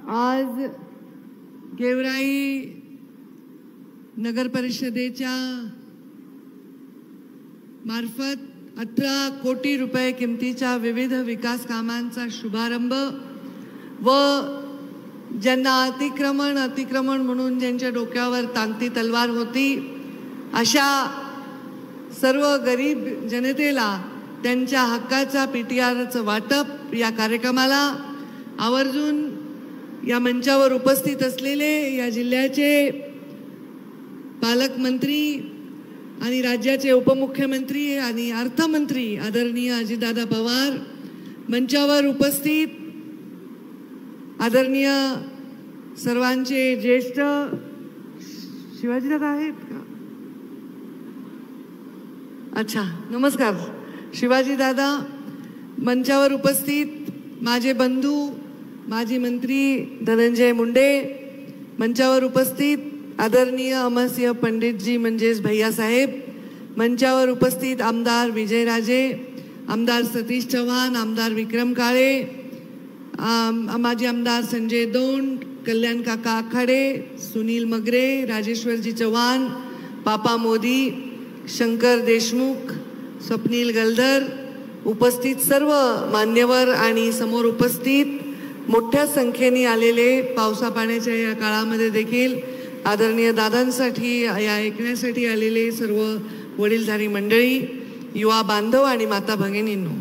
आज गेवराई नगर परिषदेच्या मार्फत 18 कोटी रुपये किमतीच्या विविध विकास कामांचा शुभारंभ व ज्यांना अतिक्रमण म्हणून ज्यांच्या डोक्यावर टांगती तलवार होती अशा सर्व गरीब जनतेला त्यांच्या हक्काचा पीटीआरचं वाटप या कार्यक्रमाला आवर्जून या मंचावर उपस्थित असलेले या जिल्ह्याचे पालकमंत्री आणि राज्याचे उपमुख्यमंत्री आणि अर्थमंत्री आदरणीय अजितदादा पवार, मंचावर उपस्थित आदरणीय सर्वांचे ज्येष्ठ शिवाजीदादा आहेत का? अच्छा, नमस्कार. शिवाजीदादा, मंचावर उपस्थित माझे बंधू माजी मंत्री धनंजय मुंडे, मंचावर उपस्थित आदरणीय अमरसिंह पंडितजी म्हणजेच भैयासाहेब, मंचावर उपस्थित आमदार विजयराजे, आमदार सतीश चव्हाण, आमदार विक्रम काळे, माजी आमदार संजय दोंड, कल्याण काका आखाडे, सुनील मगरे, राजेश्वरजी चव्हाण, पापा मोदी, शंकर देशमुख, स्वप्नील गलधर, उपस्थित सर्व मान्यवर आणि समोर उपस्थित मोठ्या संख्येने आलेले पावसा पाण्याच्या या काळामध्ये देखील आदरणीय दादांसाठी या ऐकण्यासाठी आलेले सर्व वडीलधारी मंडळी, युवा बांधव आणि माता भगिनींनो,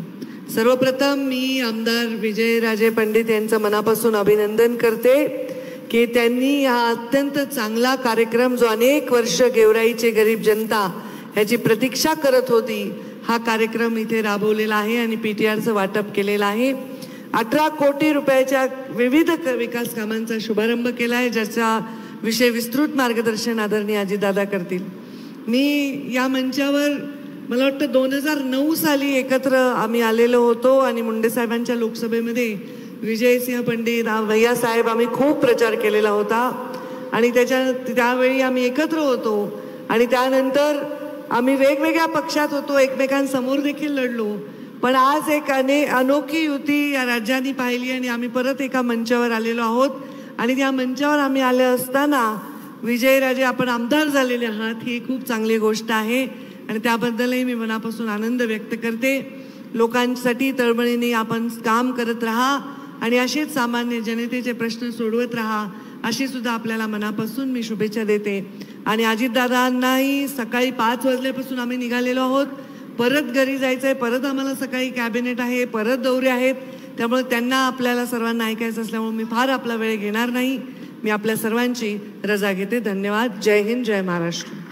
सर्वप्रथम मी आमदार विजयराजे पंडित यांचं मनापासून अभिनंदन करते की त्यांनी हा अत्यंत चांगला कार्यक्रम जो अनेक वर्ष गेवराईचे गरीब जनता ह्याची प्रतीक्षा करत होती, हा कार्यक्रम इथे राबवलेला आहे आणि पीटीआरचं वाटप केलेलं आहे. 18 कोटी रुपयाच्या विविध विकास कामांचा शुभारंभ केला आहे, ज्याचा विषय विस्तृत मार्गदर्शन आदरणीय अजितदादा करतील. मी या मंचावर मला वाटतं 2009 साली एकत्र आम्ही आलेलो होतो आणि मुंडे साहेबांच्या लोकसभेमध्ये विजयसिंह पंडित भैयासाहेब आम्ही खूप प्रचार केलेला होता आणि त्यावेळी आम्ही एकत्र होतो आणि त्यानंतर आम्ही वेगवेगळ्या पक्षात होतो, एकमेकांसमोर देखील लढलो. पण आज एक अनोखी युती या राज्यांनी पाहिली आणि आम्ही परत एका मंचावर आलेलो आहोत आणि त्या मंचावर आम्ही आले असताना विजयराजे आपण आमदार झालेले आहात ही खूप चांगली गोष्ट आहे आणि त्याबद्दलही मी मनापासून आनंद व्यक्त करते. लोकांसाठी तळमळीने आपण काम करत राहा आणि असेच सामान्य जनतेचे प्रश्न सोडवत राहा अशी सुद्धा आपल्याला मनापासून मी शुभेच्छा देते. आणि अजितदादांनाही सकाळी 5 वाजल्यापासून आम्ही निघालेलो आहोत, परत घरी जायचं आहे, परत आम्हाला सकाळी कॅबिनेट आहे, परत दौरे आहेत, त्यामुळे त्यांना आपल्याला सर्वांना ऐकायचं असल्यामुळे मी फार आपला वेळ घेणार नाही. मी आपल्या सर्वांची रजा घेते. धन्यवाद. जय हिंद, जय महाराष्ट्र.